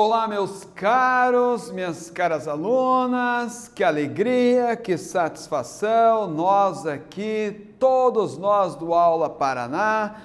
Olá, meus caros, minhas caras alunas, que alegria, que satisfação, nós aqui, todos nós do Aula Paraná,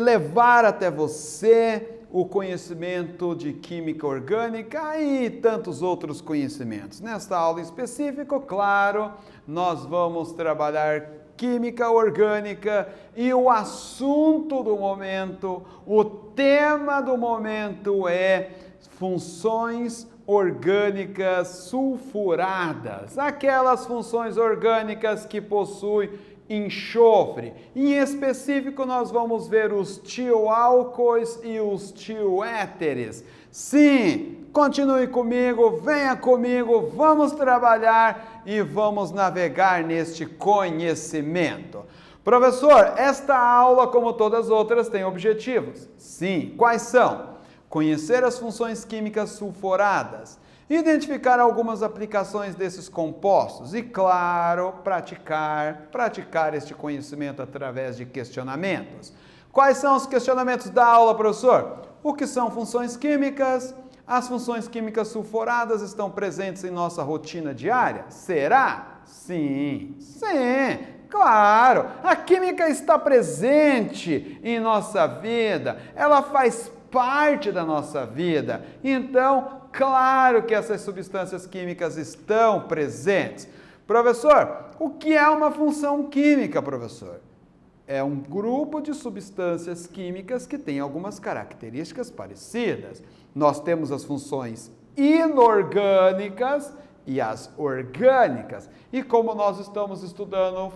levar até você o conhecimento de química orgânica e tantos outros conhecimentos. Nesta aula em específico, claro, nós vamos trabalhar química orgânica e o assunto do momento, o tema do momento é funções orgânicas sulfuradas, aquelas funções orgânicas que possuem enxofre. Em específico, nós vamos ver os tioálcoois e os tioéteres. Sim, continue comigo, venha comigo, vamos trabalhar e vamos navegar neste conhecimento. Professor, esta aula, como todas as outras, tem objetivos. Sim, quais são? Conhecer as funções químicas sulfuradas, identificar algumas aplicações desses compostos e, claro, praticar este conhecimento através de questionamentos. Quais são os questionamentos da aula, professor? O que são funções químicas? As funções químicas sulfuradas estão presentes em nossa rotina diária? Será? Sim, claro. A química está presente em nossa vida, ela faz parte da nossa vida. Então, claro que essas substâncias químicas estão presentes. Professor, o que é uma função química, professor? É um grupo de substâncias químicas que tem algumas características parecidas. Nós temos as funções inorgânicas e as orgânicas. E como nós estamos estudando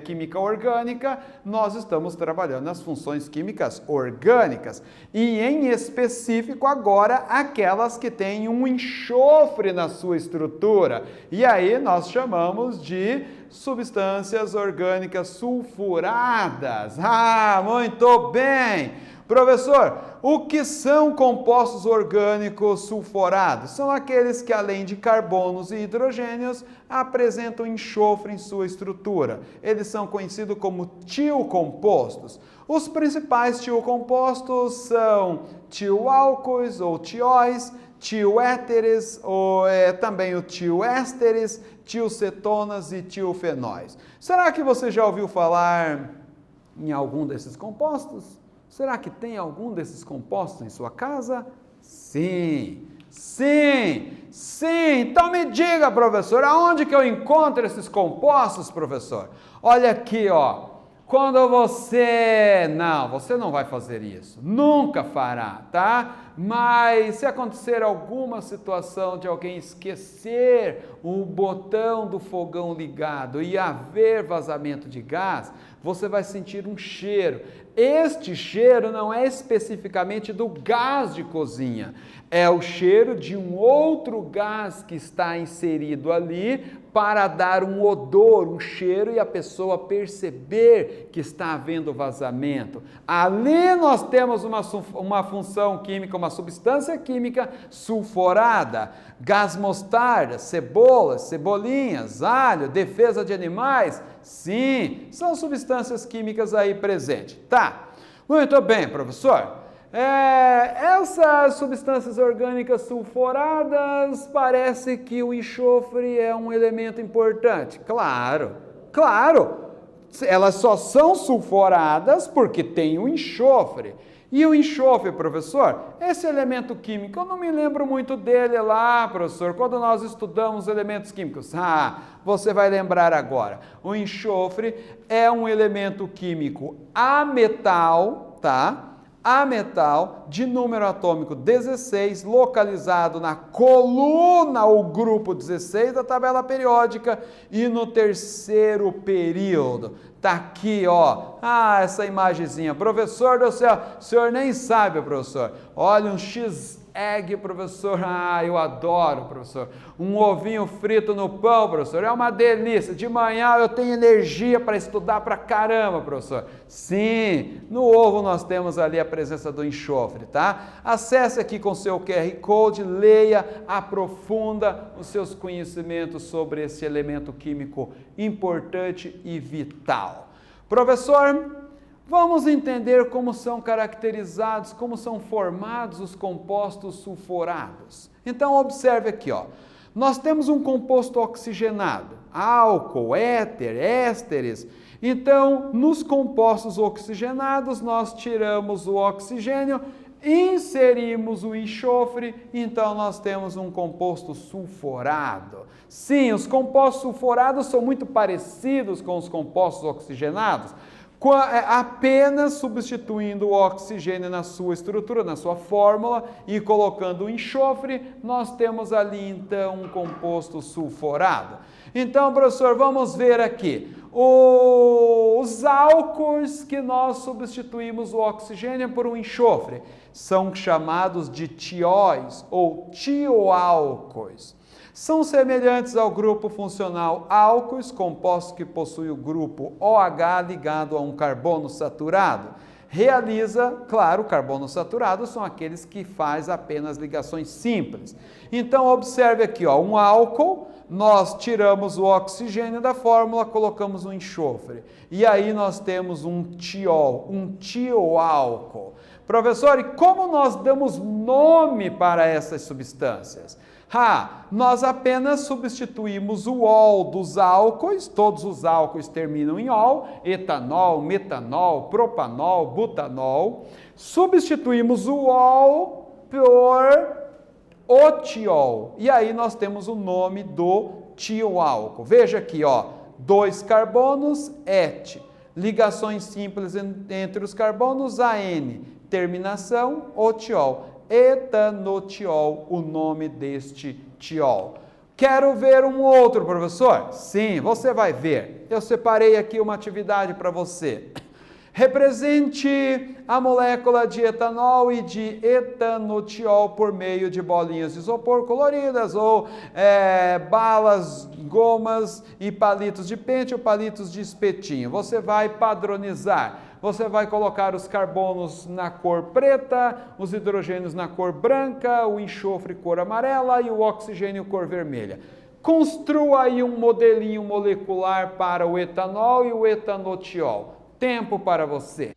química orgânica, nós estamos trabalhando as funções químicas orgânicas. E em específico agora, aquelas que têm um enxofre na sua estrutura. E aí nós chamamos de substâncias orgânicas sulfuradas. Ah, muito bem! Professor, o que são compostos orgânicos sulfurados? São aqueles que, além de carbonos e hidrogênios, apresentam enxofre em sua estrutura. Eles são conhecidos como tiocompostos. Os principais tiocompostos são tioálcoois ou tióis, tioéteres, também o tioésteres, tiocetonas e tiofenóis. Será que você já ouviu falar em algum desses compostos? Será que tem algum desses compostos em sua casa? Sim. Então me diga, professor, aonde que eu encontro esses compostos, professor? Olha aqui, ó. Quando você não vai fazer isso, nunca fará, tá? Mas se acontecer alguma situação de alguém esquecer o botão do fogão ligado e haver vazamento de gás, você vai sentir um cheiro. Este cheiro não é especificamente do gás de cozinha, é o cheiro de um outro gás que está inserido ali para dar um odor, um cheiro e a pessoa perceber que está havendo vazamento. Ali nós temos uma função química, uma substância química sulfurada. Gás mostarda, cebolas, cebolinhas, alho, defesa de animais. Sim, são substâncias químicas aí presentes. Tá, muito bem, professor. Essas substâncias orgânicas sulfuradas, parece que o enxofre é um elemento importante. Claro. Elas só são sulfuradas porque tem o enxofre. E o enxofre, professor, esse elemento químico, eu não me lembro muito dele lá, professor, quando nós estudamos elementos químicos. Você vai lembrar agora. O enxofre é um elemento químico ametal, tá? Ametal de número atômico 16, localizado na coluna ou grupo 16 da tabela periódica e no terceiro período. Tá aqui, ó. Essa imagenzinha. Professor do céu, o senhor nem sabe, professor. Olha, um X-egg, professor. Eu adoro, professor. Um ovinho frito no pão, professor. É uma delícia. De manhã eu tenho energia para estudar pra caramba, professor. Sim, no ovo nós temos ali a presença do enxofre, tá? Acesse aqui com seu QR Code, leia, aprofunda os seus conhecimentos sobre esse elemento químico importante e vital. Professor, Vamos entender como são caracterizados, como são formados os compostos sulfurados. Então, observe aqui, ó. Nós temos um composto oxigenado, álcool, éter, ésteres. Então, nos compostos oxigenados, nós tiramos o oxigênio, inserimos o enxofre, então nós temos um composto sulfurado. Sim, os compostos sulfurados são muito parecidos com os compostos oxigenados, apenas substituindo o oxigênio na sua estrutura, na sua fórmula e colocando o enxofre, nós temos ali então um composto sulfurado. Então, professor, vamos ver aqui. Os álcools que nós substituímos o oxigênio por um enxofre são chamados de tióis ou tioálcoois. São semelhantes ao grupo funcional álcoois, compostos que possuem o grupo OH ligado a um carbono saturado. Realiza, claro, carbono saturado são aqueles que faz apenas ligações simples. Então, observe aqui, ó, um álcool, nós tiramos o oxigênio da fórmula, colocamos um enxofre. E aí nós temos um tiol, um tioálcool. Professor, e como nós damos nome para essas substâncias? Nós apenas substituímos o ol dos álcoois, todos os álcoois terminam em ol, etanol, metanol, propanol, butanol. Substituímos o ol por o tiol, e aí nós temos o nome do tioálcool. Veja aqui, ó, 2 carbonos, et, ligações simples entre os carbonos, AN, terminação, o tiol. Etanotiol, o nome deste tiol. Quero ver um outro, professor? Sim, você vai ver. Eu separei aqui uma atividade para você. Represente a molécula de etanol e de etanotiol por meio de bolinhas de isopor coloridas ou balas, gomas e palitos de pente ou palitos de espetinho. Você vai padronizar. Você vai colocar os carbonos na cor preta, os hidrogênios na cor branca, o enxofre cor amarela e o oxigênio cor vermelha. Construa aí um modelinho molecular para o etanol e o etanotiol. Tempo para você.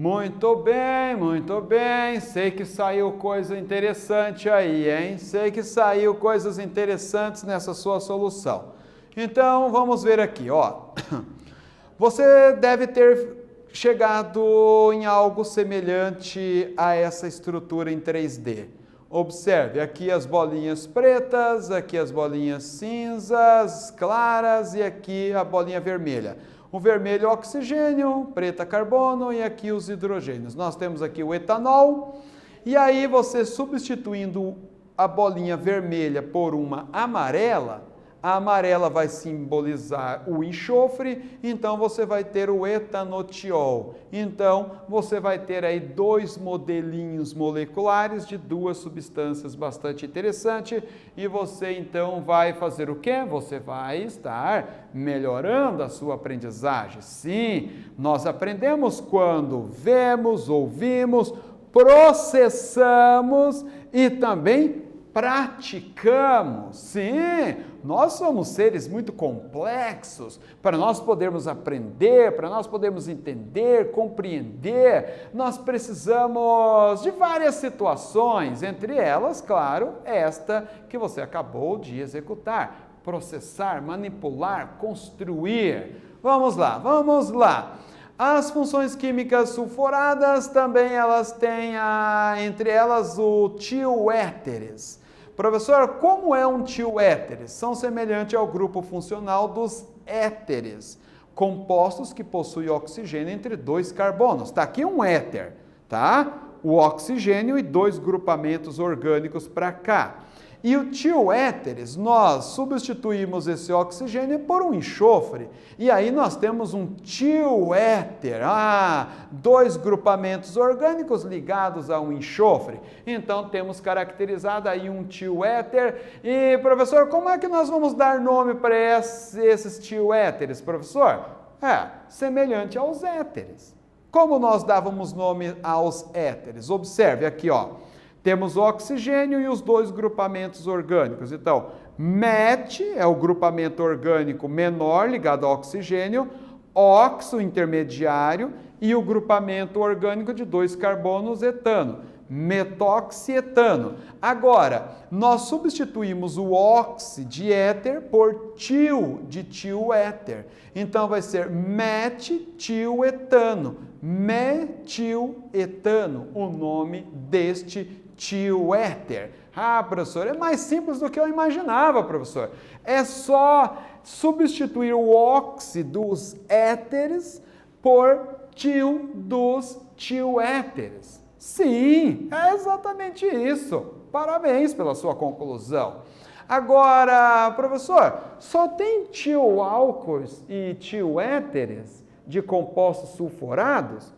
Muito bem, muito bem. Sei que saiu coisa interessante aí, hein? Sei que saiu coisas interessantes nessa sua solução. Então, vamos ver aqui, ó. Você deve ter chegado em algo semelhante a essa estrutura em 3D. Observe, aqui as bolinhas pretas, aqui as bolinhas cinzas, claras e aqui a bolinha vermelha. O vermelho é oxigênio, preta carbono e aqui os hidrogênios. Nós temos aqui o etanol e aí você substituindo a bolinha vermelha por uma amarela, a amarela vai simbolizar o enxofre, então você vai ter o etanotiol. Então, você vai ter aí dois modelinhos moleculares de duas substâncias bastante interessantes e você então vai fazer o quê? Você vai estar melhorando a sua aprendizagem. Sim, nós aprendemos quando vemos, ouvimos, processamos e também praticamos. Sim, nós somos seres muito complexos. Para nós podermos aprender, para nós podermos entender, compreender, nós precisamos de várias situações, entre elas, claro, esta que você acabou de executar, processar, manipular, construir. Vamos lá, vamos lá. As funções químicas sulfuradas também elas têm entre elas o tioéteres. Professor, como é um tioéteres? São semelhantes ao grupo funcional dos éteres, compostos que possuem oxigênio entre dois carbonos. Está aqui um éter, tá? O oxigênio e dois grupamentos orgânicos para cá. E o tioéteres, nós substituímos esse oxigênio por um enxofre. E aí nós temos um tioéter, dois grupamentos orgânicos ligados a um enxofre. Então temos caracterizado aí um tioéter. E professor, como é que nós vamos dar nome para esses tioéteres, professor? Semelhante aos éteres. Como nós dávamos nome aos éteres? Observe aqui, ó. Temos o oxigênio e os dois grupamentos orgânicos. Então, MET é o grupamento orgânico menor ligado ao oxigênio, OX, o intermediário, e o grupamento orgânico de dois carbonos, etano, metoxietano. Agora, nós substituímos o ox de éter por tio de tioéter. Então, vai ser metiletano, metiletano, o nome deste tioéter. Professor, é mais simples do que eu imaginava, professor. É só substituir o ox dos éteres por tio dos tioéteres. Sim, é exatamente isso. Parabéns pela sua conclusão. Agora, professor, só tem tioálcools e tioéteres de compostos sulfurados?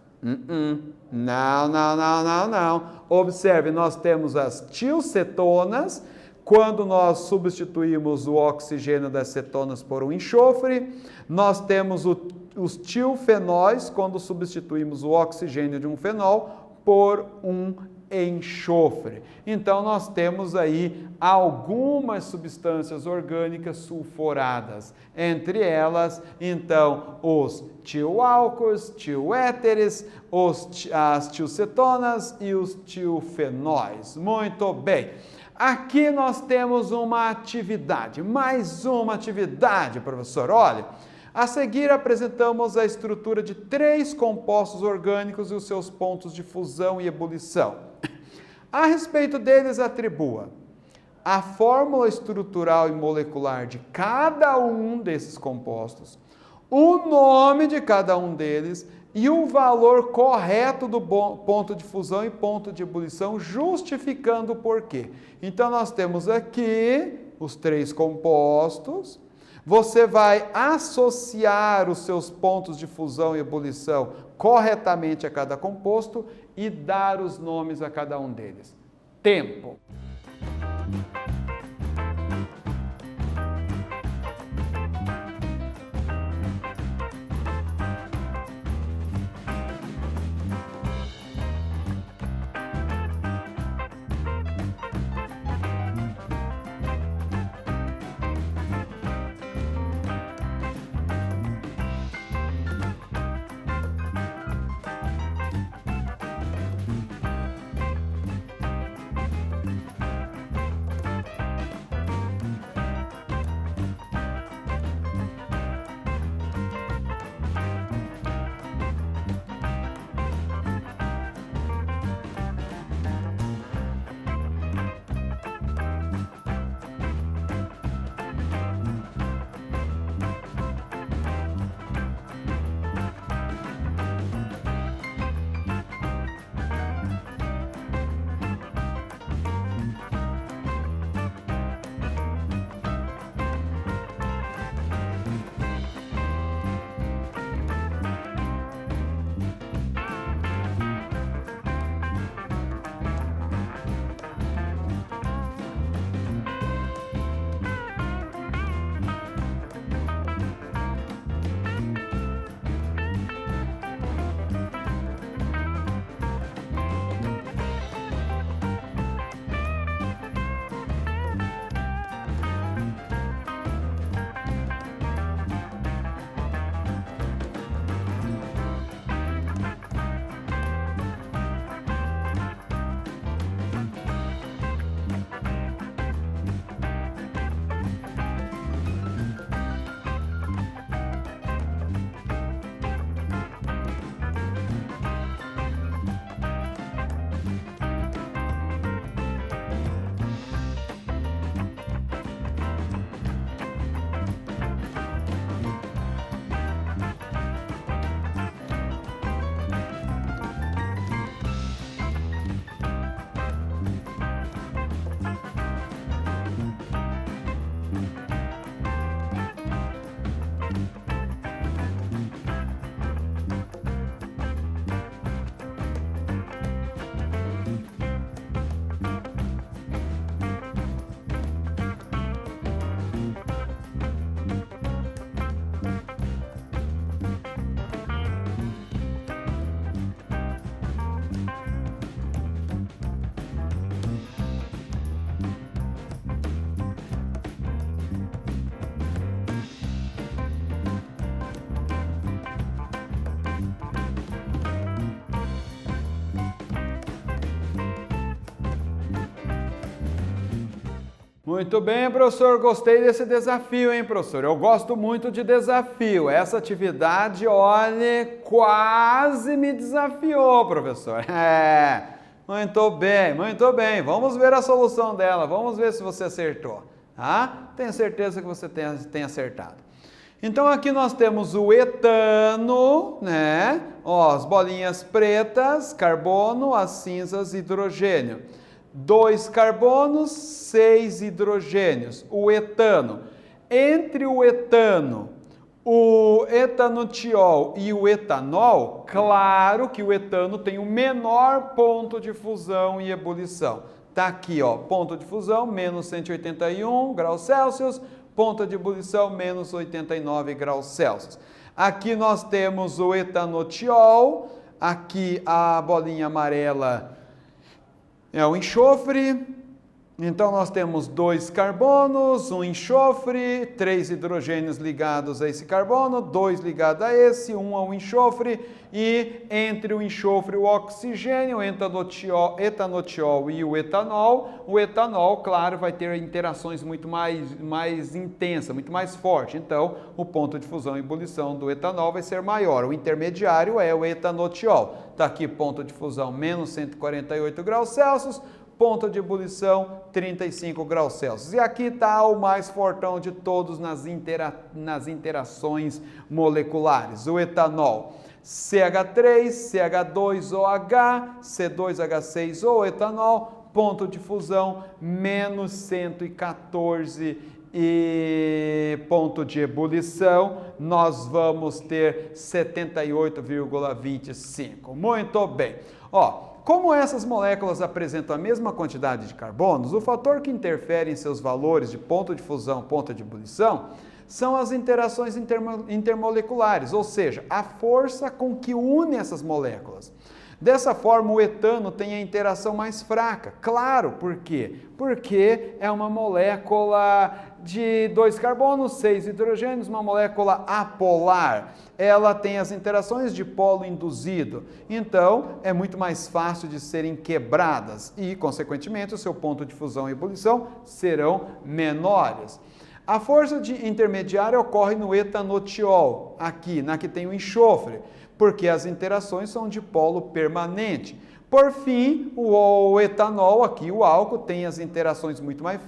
Não. Observe, nós temos as tiocetonas, quando nós substituímos o oxigênio das cetonas por um enxofre. Nós temos os tiofenóis, quando substituímos o oxigênio de um fenol por um enxofre. Então, nós temos aí algumas substâncias orgânicas sulfuradas. Entre elas, então, os tioálcools, tioéteres, as tiocetonas e os tiofenóis. Muito bem. Aqui nós temos uma atividade, mais uma atividade, professor. Olha, a seguir apresentamos a estrutura de 3 compostos orgânicos e os seus pontos de fusão e ebulição. A respeito deles, atribua a fórmula estrutural e molecular de cada um desses compostos, o nome de cada um deles e o valor correto do ponto de fusão e ponto de ebulição, justificando o porquê. Então, nós temos aqui os 3 compostos. Você vai associar os seus pontos de fusão e ebulição corretamente a cada composto e dar os nomes a cada um deles. Tempo. Muito bem, professor, gostei desse desafio, hein, professor? Eu gosto muito de desafio. Essa atividade, olha, quase me desafiou, professor. Muito bem, muito bem. Vamos ver a solução dela, vamos ver se você acertou, tá? Tenho certeza que você tem acertado. Então aqui nós temos o etano, né? Ó, as bolinhas pretas, carbono, as cinzas, hidrogênio. 2 carbonos, 6 hidrogênios, o etano. Entre o etano, o etanodiol e o etanol, claro que o etano tem o menor ponto de fusão e ebulição. Tá aqui, ó, ponto de fusão, menos 181 graus Celsius, ponto de ebulição, menos 89 graus Celsius. Aqui nós temos o etanodiol, aqui a bolinha amarela é o enxofre, então nós temos 2 carbonos, 1 enxofre, 3 hidrogênios ligados a esse carbono, 2 ligados a esse, 1 ao enxofre, e entre o enxofre e o oxigênio, o etanodiol e o etanol, claro, vai ter interações muito mais intensas, muito mais forte, então o ponto de fusão e ebulição do etanol vai ser maior. O intermediário é o etanodiol, está aqui ponto de fusão menos 148 graus Celsius, ponto de ebulição 35 graus Celsius. E aqui está o mais fortão de todos nas interações moleculares, o etanol. CH3, CH2OH, C2H6O, etanol, ponto de fusão menos 114 e ponto de ebulição, nós vamos ter 78,25. Muito bem. Ó, como essas moléculas apresentam a mesma quantidade de carbonos, o fator que interfere em seus valores de ponto de fusão, ponto de ebulição, são as interações intermoleculares, ou seja, a força com que une essas moléculas. Dessa forma, o etano tem a interação mais fraca. Claro, por quê? Porque é uma molécula de 2 carbonos, 6 hidrogênios, uma molécula apolar. Ela tem as interações de polo induzido, então é muito mais fácil de serem quebradas e, consequentemente, o seu ponto de fusão e ebulição serão menores. A força de intermediária ocorre no etanodiol, aqui, na que tem o enxofre, porque as interações são de polo permanente. Por fim, o etanol, aqui o álcool, tem as interações muito mais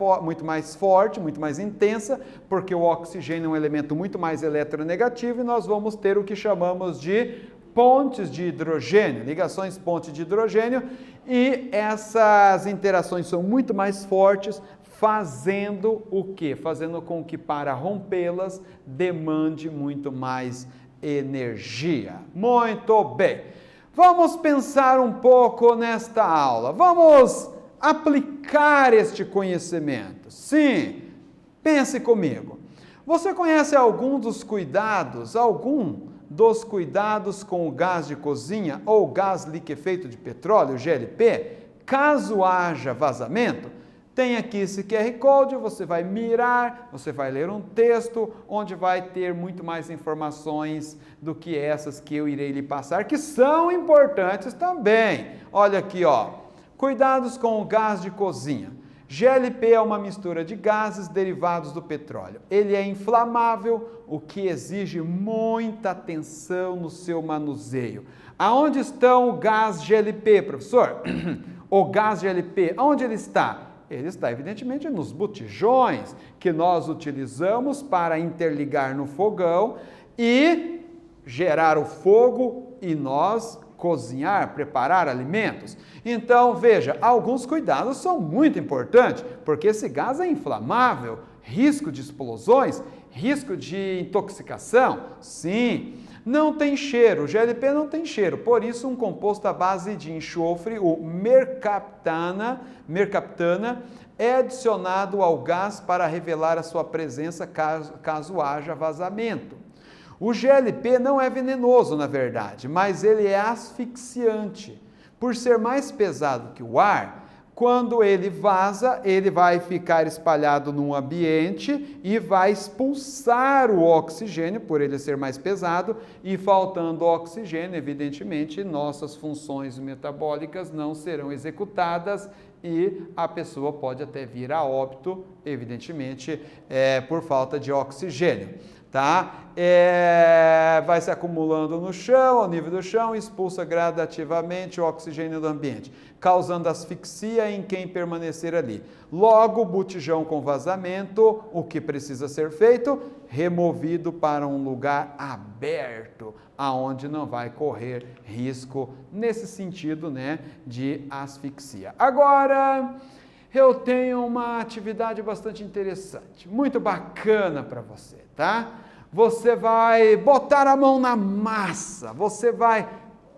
forte, muito mais intensa, porque o oxigênio é um elemento muito mais eletronegativo e nós vamos ter o que chamamos de pontes de hidrogênio, ligações ponte de hidrogênio, e essas interações são muito mais fortes, fazendo o quê? Fazendo com que para rompê-las demande muito mais energia. Muito bem. Vamos pensar um pouco nesta aula. Vamos aplicar este conhecimento. Sim, pense comigo. Você conhece algum dos cuidados com o gás de cozinha ou gás liquefeito de petróleo, GLP, caso haja vazamento? Tem aqui esse QR Code, você vai mirar, você vai ler um texto, onde vai ter muito mais informações do que essas que eu irei lhe passar, que são importantes também. Olha aqui, ó. Cuidados com o gás de cozinha. GLP é uma mistura de gases derivados do petróleo. Ele é inflamável, o que exige muita atenção no seu manuseio. Aonde está o gás GLP, professor? O gás GLP, onde ele está? Ele está, evidentemente, nos botijões que nós utilizamos para interligar no fogão e gerar o fogo e nós cozinhar, preparar alimentos. Então, veja, alguns cuidados são muito importantes, porque esse gás é inflamável, risco de explosões, risco de intoxicação, sim. Não tem cheiro, o GLP não tem cheiro, por isso um composto à base de enxofre, o mercaptana, é adicionado ao gás para revelar a sua presença caso haja vazamento. O GLP não é venenoso, na verdade, mas ele é asfixiante. Por ser mais pesado que o ar, Quando ele vaza, ele vai ficar espalhado num ambiente e vai expulsar o oxigênio, por ele ser mais pesado, e faltando oxigênio, evidentemente, nossas funções metabólicas não serão executadas e a pessoa pode até vir a óbito, evidentemente, por falta de oxigênio. Tá? Vai se acumulando no chão, ao nível do chão, expulsa gradativamente o oxigênio do ambiente, causando asfixia em quem permanecer ali. Logo, botijão com vazamento, o que precisa ser feito? Removido para um lugar aberto, aonde não vai correr risco nesse sentido, né, de asfixia. Agora, eu tenho uma atividade bastante interessante, muito bacana para você, tá? Você vai botar a mão na massa, você vai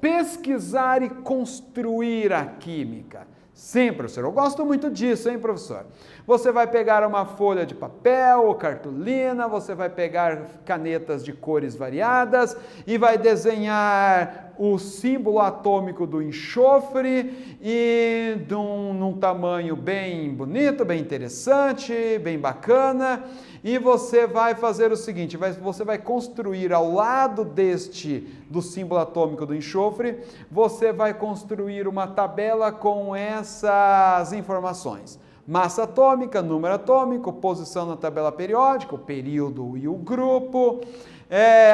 pesquisar e construir a química. Sim, professor, eu gosto muito disso, hein, professor? Você vai pegar uma folha de papel ou cartolina, você vai pegar canetas de cores variadas e vai desenhar o símbolo atômico do enxofre e num tamanho bem bonito, bem interessante, bem bacana. E você vai fazer o seguinte, você vai construir ao lado do símbolo atômico do enxofre, você vai construir uma tabela com essas informações. Massa atômica, número atômico, posição na tabela periódica, o período e o grupo,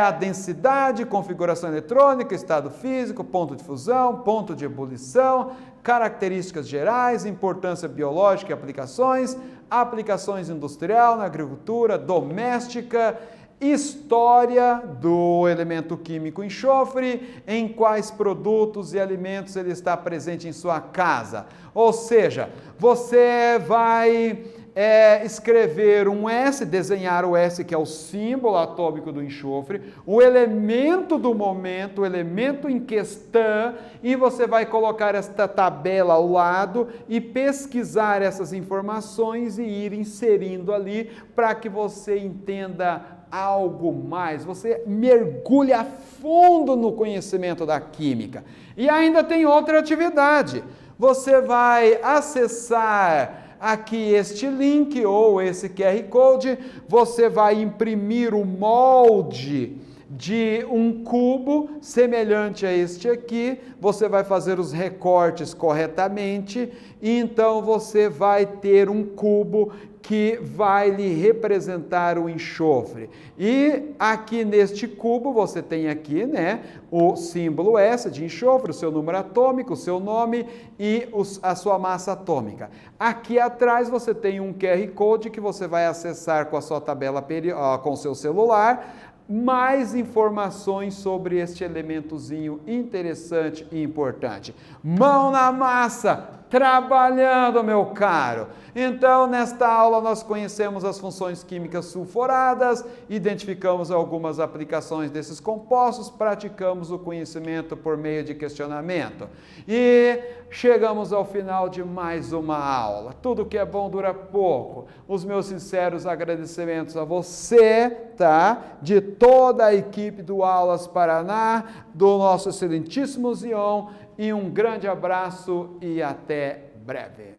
a densidade, configuração eletrônica, estado físico, ponto de fusão, ponto de ebulição, características gerais, importância biológica e aplicações, aplicações industrial, na agricultura, doméstica, história do elemento químico enxofre, em quais produtos e alimentos ele está presente em sua casa. Ou seja, você vai escrever um S, desenhar o S, que é o símbolo atômico do enxofre, o elemento do momento, o elemento em questão, e você vai colocar esta tabela ao lado e pesquisar essas informações e ir inserindo ali para que você entenda algo mais, você mergulha a fundo no conhecimento da química. E ainda tem outra atividade, você vai acessar aqui este link ou esse QR Code, você vai imprimir o molde de um cubo semelhante a este aqui, você vai fazer os recortes corretamente e então você vai ter um cubo que vai lhe representar o enxofre. E aqui neste cubo você tem aqui, né, o símbolo S de enxofre, o seu número atômico, o seu nome e a sua massa atômica. Aqui atrás você tem um QR Code que você vai acessar com a sua tabela com o seu celular, mais informações sobre este elementozinho interessante e importante. Mão na massa, trabalhando, meu caro. Então, nesta aula nós conhecemos as funções químicas sulfuradas, identificamos algumas aplicações desses compostos, praticamos o conhecimento por meio de questionamento. E chegamos ao final de mais uma aula. Tudo que é bom dura pouco. Os meus sinceros agradecimentos a você, tá? De toda a equipe do Aulas Paraná, do nosso excelentíssimo Zion, e um grande abraço e até breve.